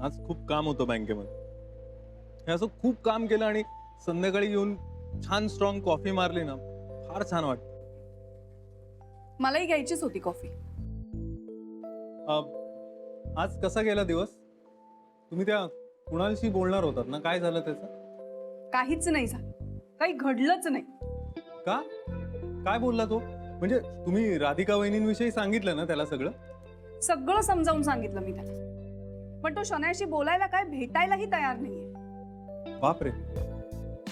आज खूप काम होतं बँकेमध्ये. हे असं खूप काम केलं आणि संध्याकाळी येऊन छान स्ट्रॉंग कॉफी मारली ना, फार छान वाटतं. मलाही घ्यायचीच होती कॉफी. आज कसा गेला दिवस? तुम्ही त्या कुणालशी बोलणार होतात ना, काय झालं त्याचं? काहीच नाही झालं, काही घडलंच नाही. का? काय बोलला तो? म्हणजे तुम्ही राधिका वहिनींविषयी सांगितलं ना त्याला सगळं? सगळं समजावून सांगितलं मी त्याला, पण तो शनायाशी बोलायला काय भेटायलाही तयार नाहीये. बापरे,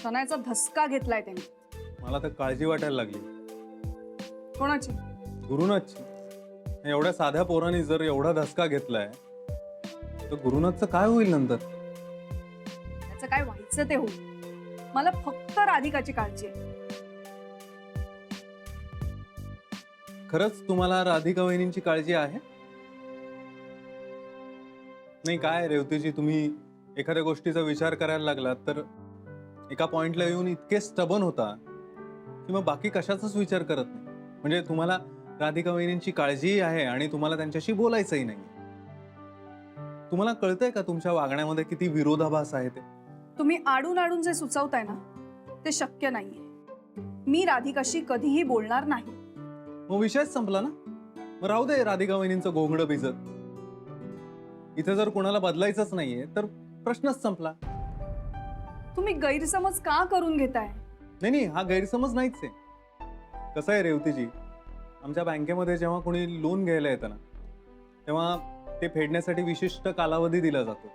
शनायाचा धसका घेतलाय त्याने. मला तर काळजी वाटायला लागली. कोणाची? गुरुनाथची. एवढ्या साध्या पोरांनी जर एवढा धसका घेतलाय तर गुरुनाथचं काय होईल नंतर? त्याचं काय व्हायचं ते होईल. मला फक्त राधिकाची काळजी आहे. खरंच तुम्हाला राधिका वहिनींची काळजी आहे? नाही काय रेवतीजी, तुम्ही एखाद्या गोष्टीचा विचार करायला लागलात तर एका पॉइंटला येऊन इतके स्टबन होता की मग बाकी कशाचाच विचार करत नाही. म्हणजे तुम्हाला राधिका वहिनींची काळजीही आहे आणि तुम्हाला त्यांच्याशी बोलायचंही नाही. तुम्हाला कळतंय का तुमच्या वागण्यामध्ये किती विरोधाभास आहे ते? तुम्ही आडून आडून जे सुचवताय ना ते शक्य नाहीये. मी राधिकाशी कधीही बोलणार नाही. मग विषयच संपला ना. मग राहू दे राधिका वहिनींचं घोंगडं भिजत. इथे जर कोणाला बदलायचंच नाहीये तर प्रश्नच संपला. तुम्ही गैरसमज का करून घेताय? नाही नाही, हा गैरसमज नाहीच आहे. कसं आहे रेवतीजी, आमच्या बँकेमध्ये जेव्हा कोणी लोन घ्यायला येतं ना तेव्हा ते फेडण्यासाठी विशिष्ट कालावधी दिला जातो.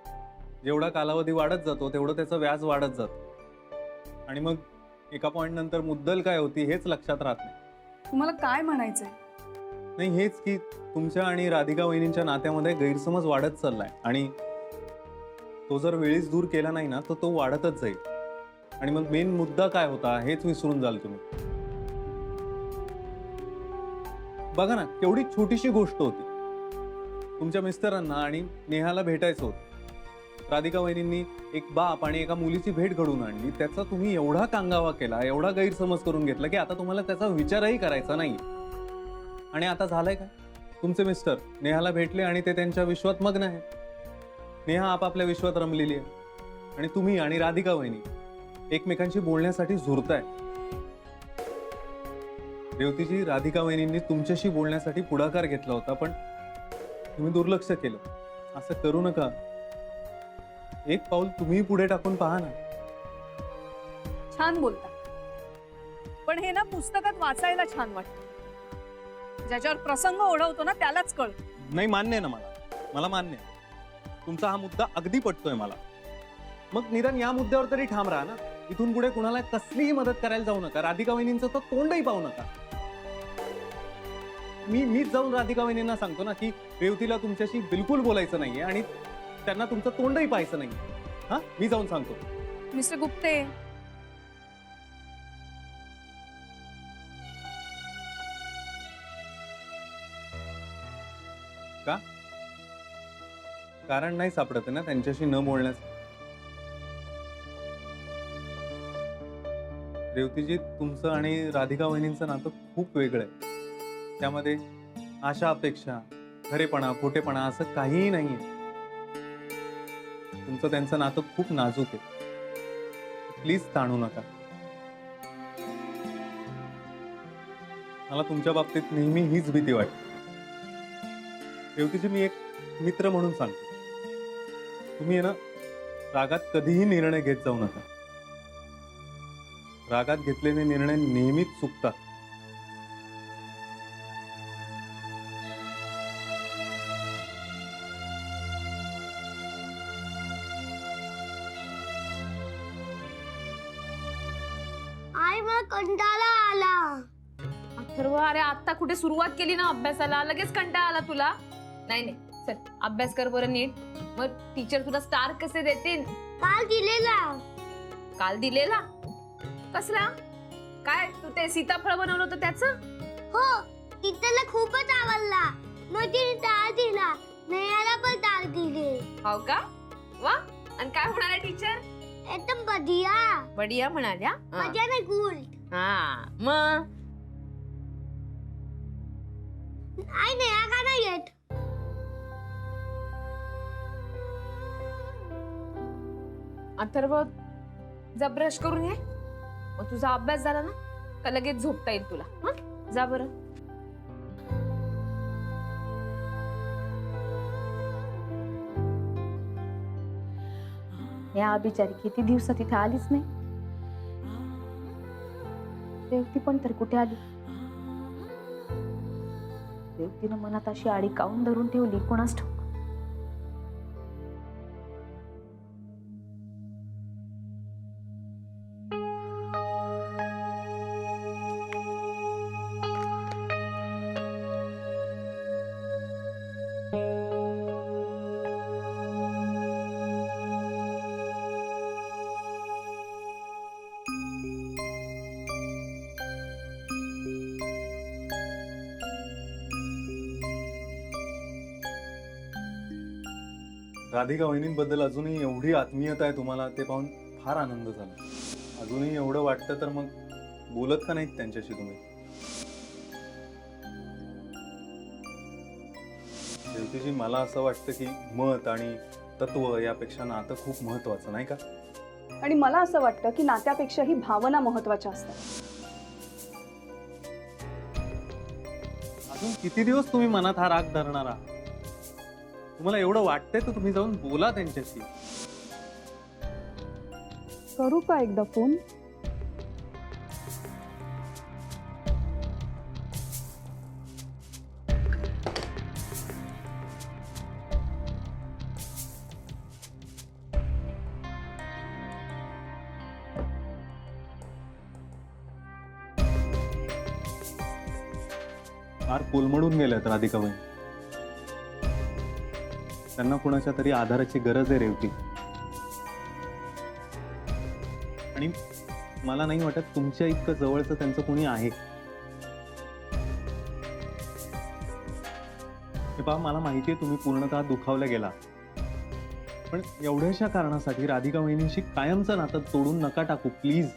जेवढा कालावधी वाढत जातो तेवढं त्याचं व्याज वाढत जातं आणि मग एका पॉइंट नंतर मुद्दल काय होती हेच लक्षात राहत नाही. तुम्हाला काय म्हणायचंय? नाही, हेच की तुमच्या आणि राधिका वहिनींच्या नात्यामध्ये गैरसमज वाढत चाललाय आणि तो जर वेळीच दूर केला नाही ना तर तो वाढतच जाईल आणि मग मेन मुद्दा काय होता हेच विसरून जाल तुम्ही. बघा ना, केवढी छोटीशी गोष्ट होती. तुमच्या मिस्टरांना आणि नेहाला भेटायचं होतं. राधिका वहिनींनी एक बाप आणि एका मुलीची भेट घडवून आणली. त्याचा तुम्ही एवढा कांगावा केला, एवढा गैरसमज करून घेतला की आता तुम्हाला त्याचा विचारही करायचा नाही. आणि आता झालंय काय? तुमचे मिस्टर नेहाला भेटले आणि ते त्यांच्या विश्वात मग्न आहेत. नेहा आपापल्या विश्वात रमलेली आहे आणि तुम्ही आणि राधिका वहिनी एकमेकांशी बोलण्यासाठी झुरताय. रेवतीजी, राधिका वहिनींनी तुमच्याशी बोलण्यासाठी पुढाकार घेतला होता पण तुम्ही दुर्लक्ष केलं. असं करू नका. एक पाऊल तुम्ही पुढे टाकून पहा ना. छान बोलता, पण हे ना पुस्तकात वाचायला छान वाटतं. ज्याच्यावर प्रसंग ओढवतो ना त्यालाच कळतं. नाही, मान्य आहे ना, मला मान्य आहे. तुमचा हा मुद्दा अगदी पटतोय मला. मग निदान या मुद्द्यावर तरी ठाम राहा ना. इथून पुढे कुणाला कसलीही मदत करायला जाऊ नका. राधिका वहिनींचं तर तोंडही पाहू नका. मीच जाऊन राधिका वहिनींना सांगतो ना की रेवतीला तुमच्याशी बिलकुल बोलायचं नाहीये आणि त्यांना तुमचं तोंडही पाहायचं नाही. हा, मी जाऊन सांगतो. मिस्टर गुप्ते, का? कारण नाही सापडत ना त्यांच्याशी न बोलण्याचं? रेवतीजी, तुमचं आणि राधिका वहिनींचं नातं खूप वेगळं आहे. त्यामध्ये आशा अपेक्षा, खरेपणा, खोटेपणा असं काहीही नाहीये. तुमचं त्यांचं नातं खूप नाजूक आहे. प्लीज ताणू नका. मला तुमच्या बाबतीत नेहमी हीच भीती वाटते. रेवतीजी, मी एक मित्र म्हणून सांगतो, तुम्ही ना रागात कधीही निर्णय घेत जाऊ नका. रागात घेतलेले निर्णय नेहमीच चुकतात. आई, मला कंटाळा आला. अथर्व, अरे आता कुठे सुरुवात केली ना अभ्यासाला, लगेच कंटाळा आला तुला? नाही नाही, चल अभ्यास कर बरं नीट. मग टीचर तुला स्टार कसे देतील? काल दिलेला. काल दिलेला? कसला? काय तू ते सीताफळ बनवलं होतं त्याचं? हो, टीचरला खूपच आवडला. मग तिने टाळ दिला. नेहाला पण टाळ दिले. हो का? वा. आणि काय म्हणाले टीचर? एकदम बढिया. बढिया म्हणाल्या? मजा नाही गुल. हा, मग आई, नेहा का नाही येत? अथर्व जा ब्रश करून ये, मग तुझा अभ्यास झाला ना का लगेच झोपता येईल तुला. हं? जा बरं. या बिचारी किती दिवसात इथे आलीच नाही. रेवती पण तर कुठे आली. रेवतीनं मनात अशी आडी काऊन धरून ठेवली कोणास ठाऊक. राधिका वहिनींबद्दल अजूनही एवढी आत्मीयता आहे तुम्हाला, ते पाहून फार आनंद झाला. अजूनही एवढं वाटतं तर मग बोलत का नाहीत त्यांच्याशी तुम्ही? शेवटीची मला असं वाटतं की मत आणि तत्व यापेक्षा नातं खूप महत्वाचं, नाही का? आणि मला असं वाटतं की नात्यापेक्षाही भावना महत्वाच्या असतात. अजून किती दिवस तुम्ही मनात हा राग धरणार आहात? तुम्हाला एवढं वाटतंय तर तुम्ही जाऊन बोला त्यांच्याशी. करू का एकदा फोन? फार कोलमडून गेल्यात राधिका वहिनी. त्यांना कुणाच्या तरी आधाराची गरज आहे रेवती. आणि मला नाही वाटत तुमच्या इतकं जवळचं त्यांचं कोणी आहे. हे पहा, मला माहिती आहे तुम्ही पूर्णतः दुखावल्या गेला, पण एवढ्याशा कारणासाठी राधिका वहिनींशी कायमचं नातं तोडून नका टाकू प्लीज.